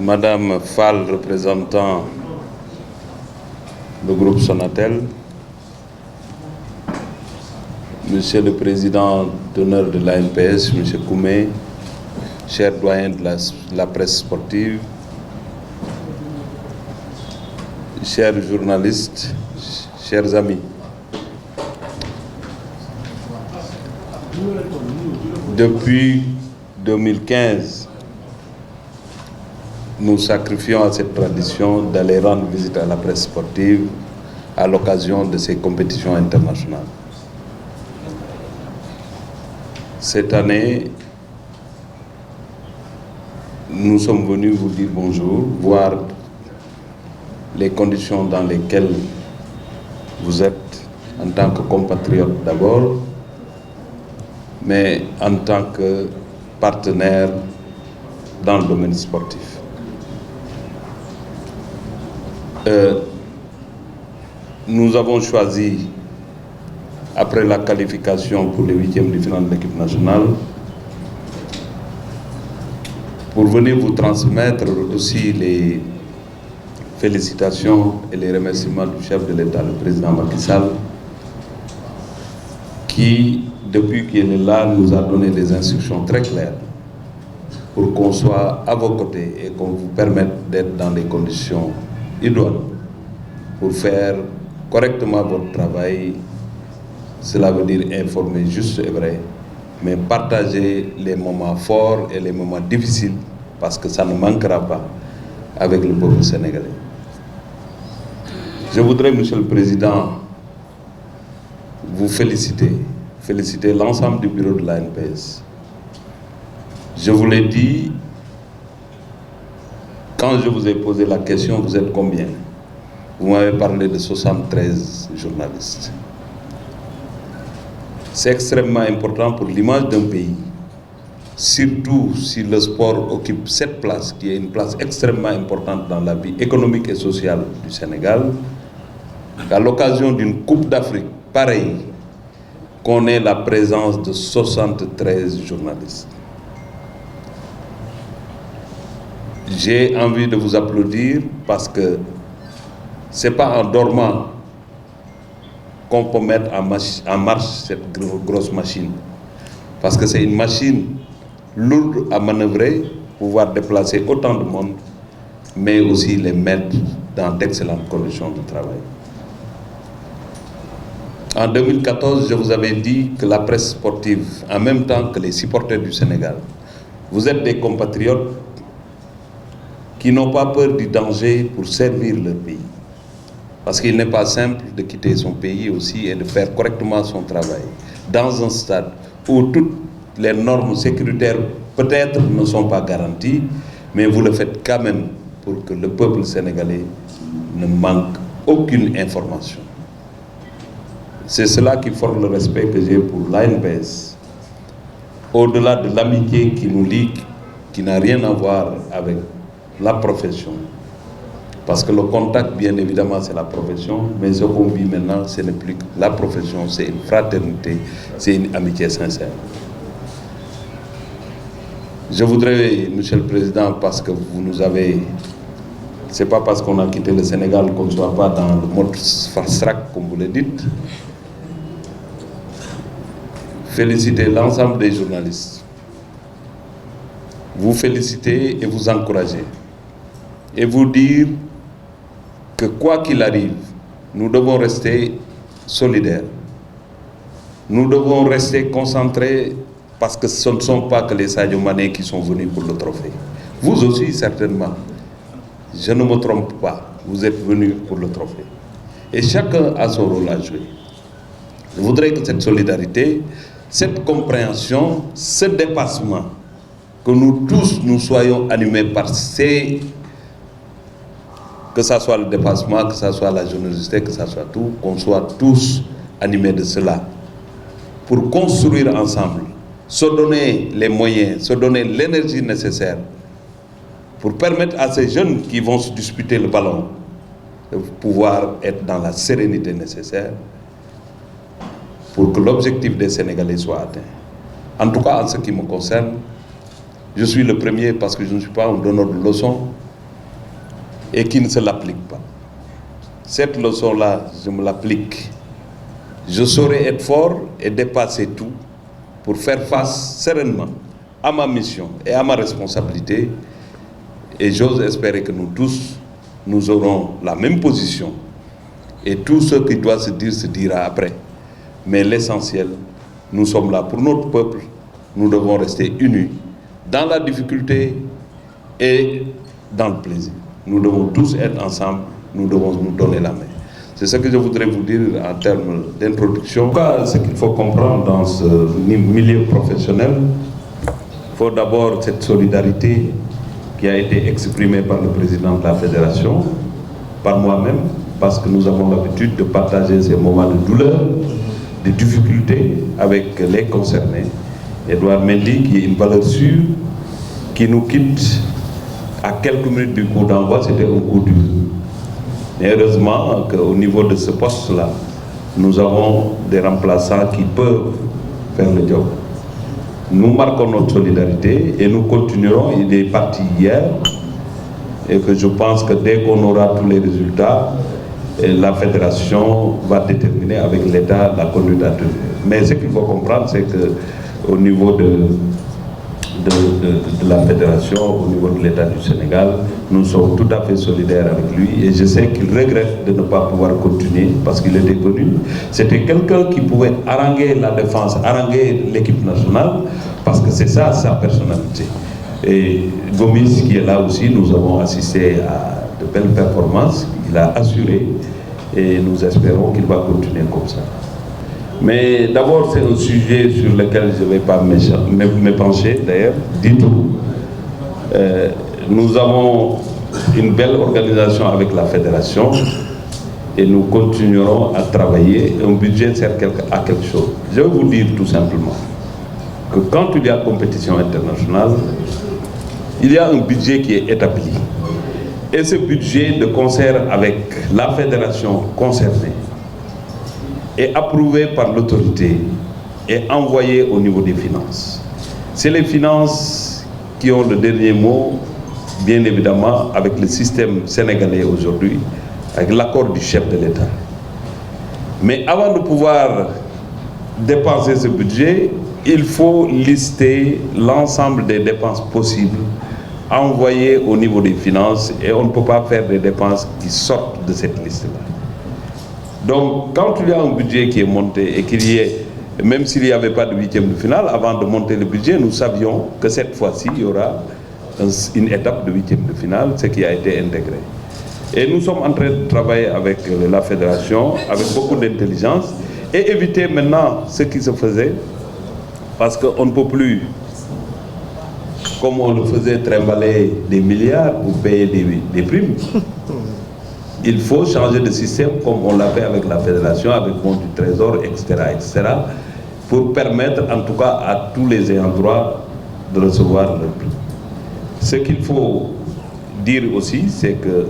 Madame Fall, représentant le groupe Sonatel, Monsieur le Président d'honneur de l'ANPS, Monsieur Koumé, cher doyen de la presse sportive, chers journalistes, chers amis. Depuis 2015, nous sacrifions à cette tradition d'aller rendre visite à la presse sportive à l'occasion de ces compétitions internationales. Cette année, nous sommes venus vous dire bonjour, voir les conditions dans lesquelles vous êtes en tant que compatriote d'abord, mais en tant que partenaire dans le domaine sportif. Nous avons choisi, après la qualification pour les huitièmes de finale de l'équipe nationale, pour venir vous transmettre aussi les félicitations et les remerciements du chef de l'État, le président Macky Sall, qui, depuis qu'il est là, nous a donné des instructions très claires pour qu'on soit à vos côtés et qu'on vous permette d'être dans des conditions idoines pour faire correctement votre travail. Cela veut dire informer juste et vrai, mais partager les moments forts et les moments difficiles, parce que ça ne manquera pas avec le peuple sénégalais. Je voudrais, Monsieur le Président, vous féliciter l'ensemble du bureau de l'ANPS. Je vous l'ai dit, quand je vous ai posé la question, vous êtes combien? Vous m'avez parlé de 73 journalistes. C'est extrêmement important pour l'image d'un pays, surtout si le sport occupe cette place, qui est une place extrêmement importante dans la vie économique et sociale du Sénégal, qu'à l'occasion d'une Coupe d'Afrique pareille, qu'on ait la présence de 73 journalistes. J'ai envie de vous applaudir parce que ce n'est pas en dormant qu'on peut mettre en marche cette grosse machine. Parce que c'est une machine lourde à manœuvrer, pouvoir déplacer autant de monde, mais aussi les mettre dans d'excellentes conditions de travail. En 2014, je vous avais dit que la presse sportive, en même temps que les supporters du Sénégal, vous êtes des compatriotes qui n'ont pas peur du danger pour servir leur pays. Parce qu'il n'est pas simple de quitter son pays aussi et de faire correctement son travail dans un stade où toutes les normes sécuritaires peut-être ne sont pas garanties, mais vous le faites quand même pour que le peuple sénégalais ne manque aucune information. C'est cela qui forme le respect que j'ai pour l'ANPS. Au-delà de l'amitié qui nous lie, qui n'a rien à voir avec la profession. Parce que le contact, bien évidemment, c'est la profession, mais ce qu'on vit maintenant, ce n'est plus que la profession, c'est une fraternité, c'est une amitié sincère. Je voudrais, Monsieur le Président, parce que vous nous avez... C'est pas parce qu'on a quitté le Sénégal qu'on ne soit pas dans le mode fast-track, comme vous le dites. Féliciter l'ensemble des journalistes. Vous féliciter et vous encourager. Et vous dire que quoi qu'il arrive, nous devons rester solidaires. Nous devons rester concentrés parce que ce ne sont pas que les Sadio Mané qui sont venus pour le trophée. Vous aussi, certainement. Je ne me trompe pas. Vous êtes venus pour le trophée. Et chacun a son rôle à jouer. Je voudrais que cette solidarité, cette compréhension, ce dépassement, que nous tous nous soyons animés par ces... Que ce soit le dépassement, que ce soit la générosité, que ce soit tout, qu'on soit tous animés de cela. Pour construire ensemble, se donner les moyens, se donner l'énergie nécessaire pour permettre à ces jeunes qui vont se disputer le ballon de pouvoir être dans la sérénité nécessaire pour que l'objectif des Sénégalais soit atteint. En tout cas, en ce qui me concerne, je suis le premier parce que je ne suis pas un donneur de leçons, et qui ne se l'applique pas. Cette leçon-là, je me l'applique. Je saurai être fort et dépasser tout pour faire face sereinement à ma mission et à ma responsabilité. Et j'ose espérer que nous tous, nous aurons la même position. Et tout ce qui doit se dire se dira après. Mais l'essentiel, nous sommes là pour notre peuple. Nous devons rester unis dans la difficulté et dans le plaisir. Nous devons tous être ensemble. Nous devons nous donner la main. C'est ce que je voudrais vous dire en termes d'introduction. En tout cas, ce qu'il faut comprendre dans ce milieu professionnel, il faut d'abord cette solidarité qui a été exprimée par le président de la fédération, par moi-même, parce que nous avons l'habitude de partager ces moments de douleur, de difficultés avec les concernés. Edouard Mendy, qui est une valeur sûre, qui nous quitte à quelques minutes du coup d'envoi, c'était un coup dur. Mais heureusement qu'au niveau de ce poste-là, nous avons des remplaçants qui peuvent faire le job. Nous marquons notre solidarité et nous continuerons. Il est parti hier et que je pense que dès qu'on aura tous les résultats, la fédération va déterminer avec l'État la conduite à tenir. Mais ce qu'il faut comprendre, c'est qu'au niveau de la fédération, au niveau de l'État du Sénégal, nous sommes tout à fait solidaires avec lui et je sais qu'il regrette de ne pas pouvoir continuer parce qu'il était connu. C'était quelqu'un qui pouvait haranguer la défense, haranguer l'équipe nationale parce que c'est ça sa personnalité. Et Gomis qui est là aussi, nous avons assisté à de belles performances, il a assuré et nous espérons qu'il va continuer comme ça. Mais d'abord, c'est un sujet sur lequel je ne vais pas me pencher, d'ailleurs, du tout. Nous avons une belle organisation avec la fédération et nous continuerons à travailler. Un budget sert à quelque chose. Je vais vous dire tout simplement que quand il y a compétition internationale, il y a un budget qui est établi. Et ce budget, de concert avec la fédération concernée, est approuvé par l'autorité et envoyé au niveau des finances. C'est les finances qui ont le dernier mot, bien évidemment, avec le système sénégalais aujourd'hui, avec l'accord du chef de l'État. Mais avant de pouvoir dépenser ce budget, il faut lister l'ensemble des dépenses possibles envoyées au niveau des finances et on ne peut pas faire des dépenses qui sortent de cette liste-là. Donc, quand il y a un budget qui est monté et qu'il y ait, même s'il n'y avait pas de huitième de finale, avant de monter le budget, nous savions que cette fois-ci, il y aura une étape de huitième de finale, ce qui a été intégré. Et nous sommes en train de travailler avec la fédération, avec beaucoup d'intelligence, et éviter maintenant ce qui se faisait, parce qu'on ne peut plus, comme on le faisait, trimballer des milliards pour payer des primes. Il faut changer de système comme on l'a fait avec la fédération, avec le Fonds du Trésor, etc., pour permettre en tout cas à tous les ayants droit de recevoir leur prix. Ce qu'il faut dire aussi, c'est que,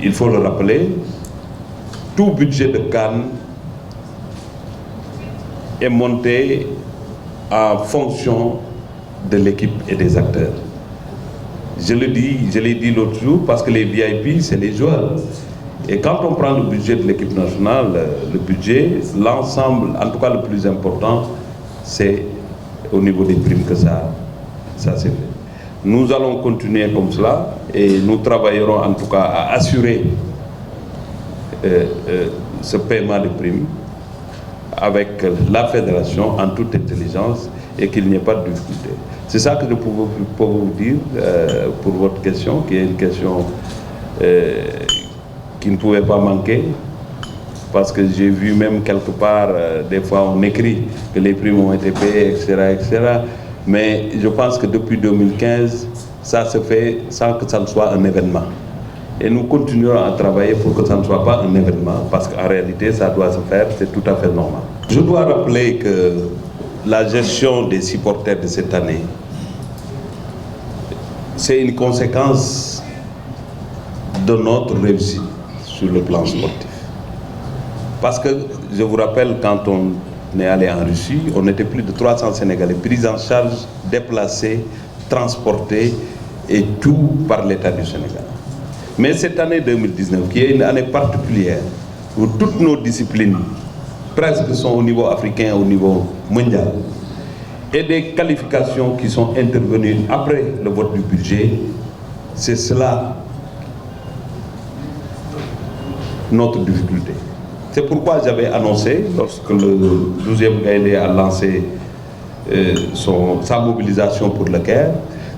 il faut le rappeler, tout budget de CAN est monté en fonction de l'équipe et des acteurs. Je l'ai dit l'autre jour, parce que les VIP, c'est les joueurs. Et quand on prend le budget de l'équipe nationale, le budget, l'ensemble, en tout cas le plus important, c'est au niveau des primes que ça s'est fait. Nous allons continuer comme cela et nous travaillerons en tout cas à assurer ce paiement de primes avec la fédération en toute intelligence et qu'il n'y ait pas de difficulté. C'est ça que je peux vous dire pour votre question, qui est une question qui ne pouvait pas manquer, parce que j'ai vu même quelque part, des fois on écrit que les primes ont été payées, etc., etc. Mais je pense que depuis 2015, ça se fait sans que ça ne soit un événement. Et nous continuerons à travailler pour que ça ne soit pas un événement, parce qu'en réalité, ça doit se faire, c'est tout à fait normal. Je dois rappeler que la gestion des supporters de cette année, c'est une conséquence de notre réussite sur le plan sportif. Parce que, je vous rappelle, quand on est allé en Russie, on était plus de 300 Sénégalais pris en charge, déplacés, transportés, et tout par l'État du Sénégal. Mais cette année 2019, qui est une année particulière, où toutes nos disciplines presque sont au niveau africain, au niveau mondial, et des qualifications qui sont intervenues après le vote du budget, c'est cela notre difficulté. C'est pourquoi j'avais annoncé, lorsque le 12e Gaïndé a lancé sa mobilisation pour le Caire,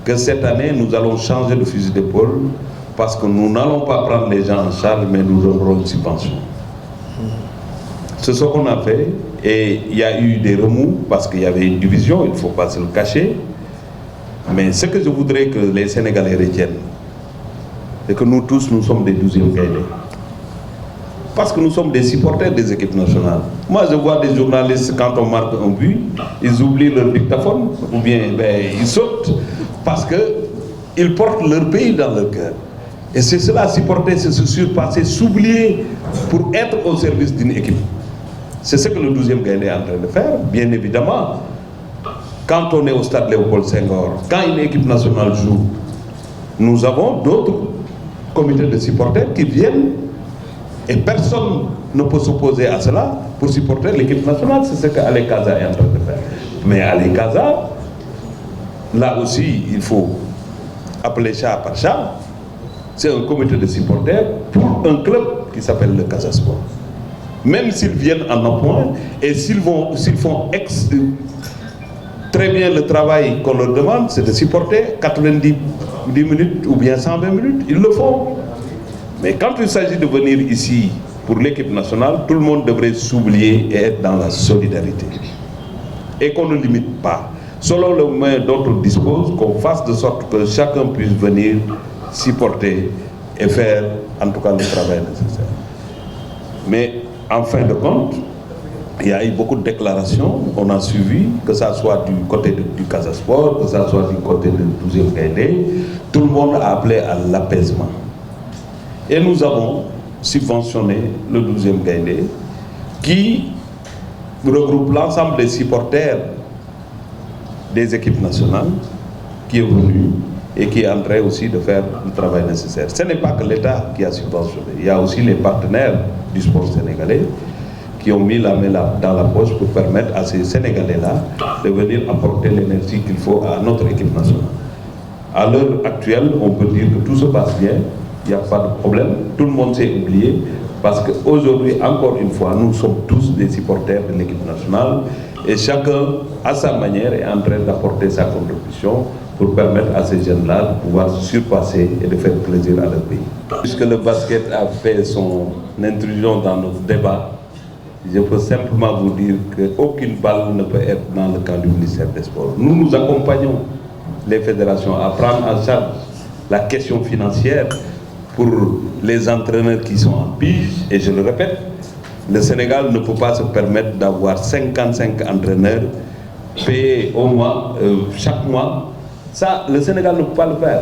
que cette année, nous allons changer de fusil d'épaule parce que nous n'allons pas prendre les gens en charge, mais nous donnerons une subvention. C'est ce qu'on a fait, et il y a eu des remous parce qu'il y avait une division, il ne faut pas se le cacher. Mais ce que je voudrais que les Sénégalais retiennent, c'est que nous tous, nous sommes des 12e Gaïndé. Parce que nous sommes des supporters des équipes nationales. Moi, je vois des journalistes, quand on marque un but, ils oublient leur dictaphone, ou bien ils sautent, parce qu'ils portent leur pays dans leur cœur. Et c'est cela, supporter, c'est se surpasser, s'oublier pour être au service d'une équipe. C'est ce que le 12e Gaïndé est en train de faire, bien évidemment. Quand on est au stade Léopold Senghor, quand une équipe nationale joue, nous avons d'autres comités de supporters qui viennent. Et personne ne peut s'opposer à cela pour supporter l'équipe nationale. C'est ce qu'Ali Kaza est en train de faire. Mais Ali Kaza, là aussi, il faut appeler chat par chat. C'est un comité de supporters pour un club qui s'appelle le Casa Sport. Même s'ils viennent en appoint et s'ils font très bien le travail qu'on leur demande, c'est de supporter 90 minutes ou bien 120 minutes, ils le font. Mais quand il s'agit de venir ici pour l'équipe nationale, tout le monde devrait s'oublier et être dans la solidarité. Et qu'on ne limite pas. Selon le moyen dont on dispose, qu'on fasse de sorte que chacun puisse venir supporter et faire en tout cas le travail nécessaire. Mais en fin de compte, il y a eu beaucoup de déclarations, on a suivi, que ça soit du côté du Casa Sport, que ça soit du côté du 12e Gaïndé, tout le monde a appelé à l'apaisement. Et nous avons subventionné le 12e Gaïndé qui regroupe l'ensemble des supporters des équipes nationales qui est venu et qui est en train aussi de faire le travail nécessaire. Ce n'est pas que l'État qui a subventionné, il y a aussi les partenaires du sport sénégalais qui ont mis la main dans la poche pour permettre à ces Sénégalais-là de venir apporter l'énergie qu'il faut à notre équipe nationale. À l'heure actuelle, on peut dire que tout se passe bien. Il n'y a pas de problème, tout le monde s'est oublié parce qu'aujourd'hui, encore une fois, nous sommes tous des supporters de l'équipe nationale et chacun, à sa manière, est en train d'apporter sa contribution pour permettre à ces jeunes-là de pouvoir se surpasser et de faire plaisir à leur pays. Puisque le basket a fait son intrusion dans notre débat, je peux simplement vous dire qu'aucune balle ne peut être dans le camp du ministère des Sports. Nous, nous accompagnons les fédérations à prendre en charge la question financière pour les entraîneurs qui sont en pige, et je le répète, le Sénégal ne peut pas se permettre d'avoir 55 entraîneurs payés au mois, chaque mois. Ça, le Sénégal ne peut pas le faire.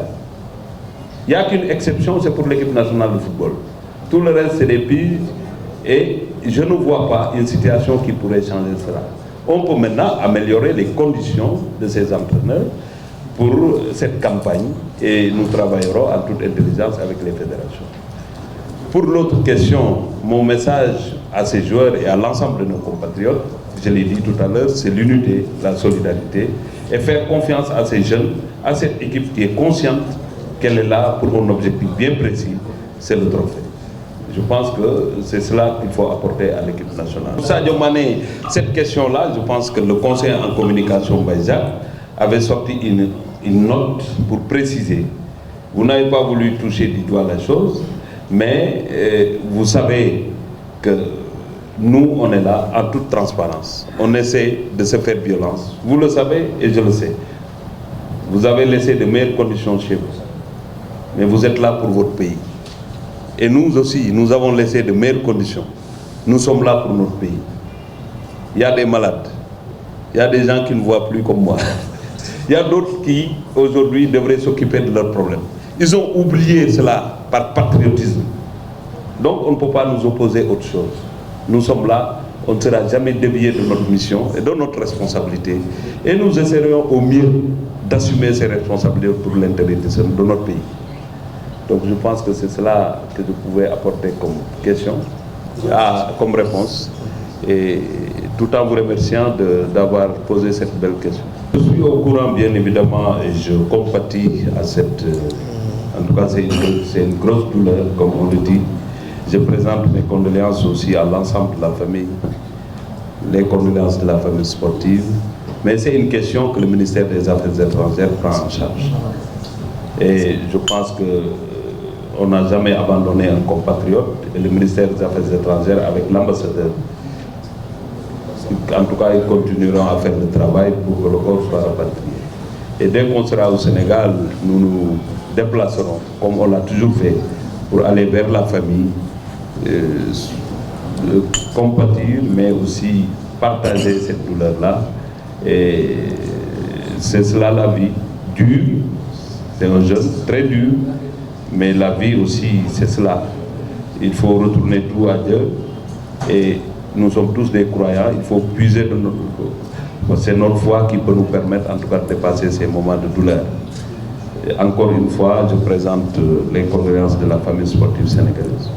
Il n'y a qu'une exception, c'est pour l'équipe nationale de football. Tout le reste, c'est des piges, et je ne vois pas une situation qui pourrait changer cela. On peut maintenant améliorer les conditions de ces entraîneurs pour cette campagne et nous travaillerons en toute intelligence avec les fédérations. Pour l'autre question, mon message à ces joueurs et à l'ensemble de nos compatriotes, je l'ai dit tout à l'heure, c'est l'unité, la solidarité et faire confiance à ces jeunes, à cette équipe qui est consciente qu'elle est là pour un objectif bien précis, c'est le trophée. Je pense que c'est cela qu'il faut apporter à l'équipe nationale. Pour Sadio Mané, cette question-là, je pense que le conseiller en communication Baïzak avait sorti une note pour préciser. Vous n'avez pas voulu toucher du doigt la chose, mais vous savez que nous, on est là en toute transparence. On essaie de se faire violence. Vous le savez et je le sais. Vous avez laissé de meilleures conditions chez vous. Mais vous êtes là pour votre pays. Et nous aussi, nous avons laissé de meilleures conditions. Nous sommes là pour notre pays. Il y a des malades. Il y a des gens qui ne voient plus comme moi. Il y a d'autres qui, aujourd'hui, devraient s'occuper de leurs problèmes. Ils ont oublié cela par patriotisme. Donc, on ne peut pas nous opposer à autre chose. Nous sommes là, on ne sera jamais dévié de notre mission et de notre responsabilité. Et nous essaierons au mieux d'assumer ces responsabilités pour l'intérêt de notre pays. Donc je pense que c'est cela que je pouvais apporter comme question, comme réponse, et tout en vous remerciant d'avoir posé cette belle question. Je suis au courant bien évidemment et je compatis à cette... en tout cas c'est une grosse douleur comme on le dit. Je présente mes condoléances aussi à l'ensemble de la famille, les condoléances de la famille sportive, mais c'est une question que le ministère des Affaires étrangères prend en charge. Et je pense qu'on n'a jamais abandonné un compatriote, et le ministère des Affaires étrangères avec l'ambassadeur, en tout cas ils continueront à faire le travail pour que le corps soit rapatrié. Et dès qu'on sera au Sénégal, nous nous déplacerons, comme on l'a toujours fait, pour aller vers la famille, compatir, mais aussi partager cette douleur-là. Et c'est cela la vie, dure, c'est un jeune très dur, mais la vie aussi, c'est cela. Il faut retourner tout à Dieu, et nous sommes tous des croyants, il faut puiser de notre... C'est notre foi qui peut nous permettre en tout cas de dépasser ces moments de douleur. Et encore une fois, je présente les condoléances de la famille sportive sénégalaise.